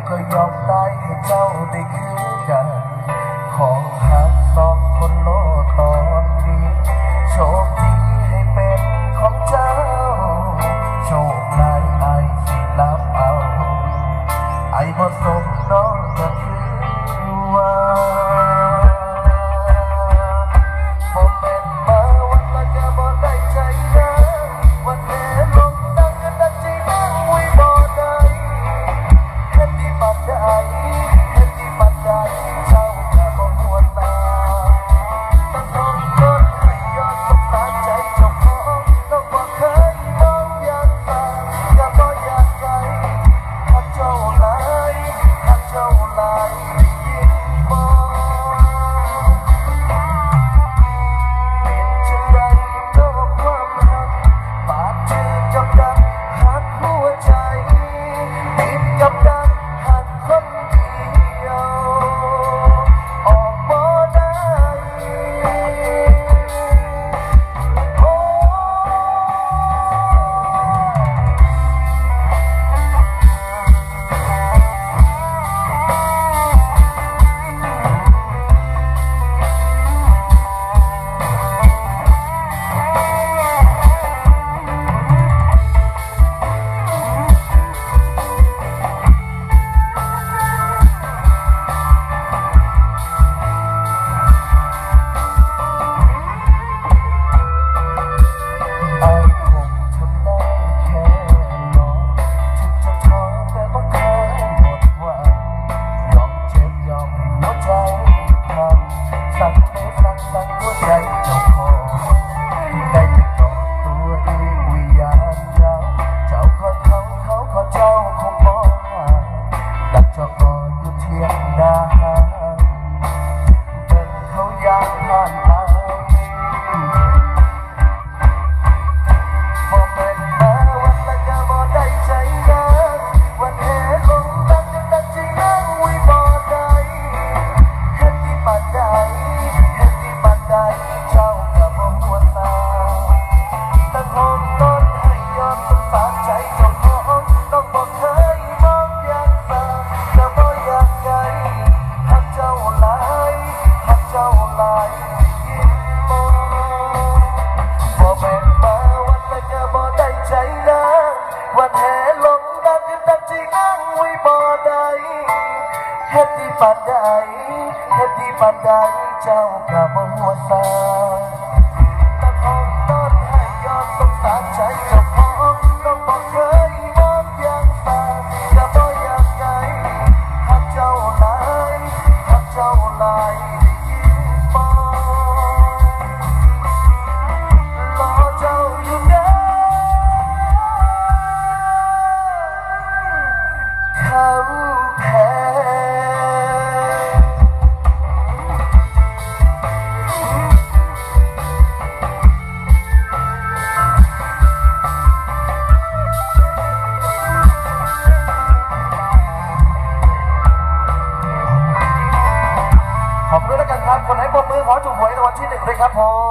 ก็ยอมตายให้เจ้าได้คืนกันของหักสองคนโลดตอนนี้โชคดีให้เป็นของเจ้าโชคร้ายไอ้สิรับเอาไอ้บ่สมน้องก็คือว่าบ่เป็นมาวันละก็บ่ได้ใจนะวันแม่ลงดังกันดังใจนั่งไว้บ่ได้เฮ็ดที่ปัดได้เฮ็ดที่ปัดได้เจ้าก็บ่หัวตาตั้งห้องรถให้ย้อนสงสารใจเจ้าของน้องบ่เคยมองอย่างตาก็บ่อยากไกลหักเจ้าหลายหักเจ้าหลายได้ยินบ่เป็นจังใดเพราะความหักบาดเจ็บกับดังหักหัวใจติดกับดังหักคนเดียวออกบ่ได้โอ้ ไอ้คงทำได้แค่รอถึงจะท้อแต่บ่เคยหมดหวังยอมเจ็บยอมให้หัวใจพังสั่นเลยสั่นหัวใจเจ้าของได้แต่กอดตัวเองวิญญาณเจ้าเจ้าขอเขาขอเจ้าคงบ่ห่างดักเจ้าก็อยู่เทียงดาเดินเขายางผ่านไปบ่เป็นมาวันละก็บ่ได้ใจนะวันแห่ลงดังกันดังใจนั่งไว้บ่ได้เฮ็ดที่ปานใดเฮ็ดที่ปานใดเจ้าก็บ่หัวตาตั้งห้องนอนให้ย้อนสงสารใจเจ้าของน้องบ่เคยมองอย่างตาก็บ่อยากไกลหักเจ้าหลายหักเจ้าหลายได้ยินบ่บ่แม่นมาวันละก็บ่ได้ใจนะวันแห่ลงดังกันดังใจนั่งไว้บ่ได้เฮ็ดที่ปานใดเฮ็ดที่ปานใดเจ้าก็บ่หัวซาตั้งห้องนอนให้ย้อนสงสารใจเจ้าของน้องบ่เคยมองอย่างตาก็บ่อยากไกลหักเจ้าหลายหักเจ้าหลายได้ยินบ่รอเจ้าอยู่เด้อคำแพง ขอบคุณแล้วกันครับคนไหนปรบมือขอถูกหวยรางวัลที่ 1ด้วยครับผม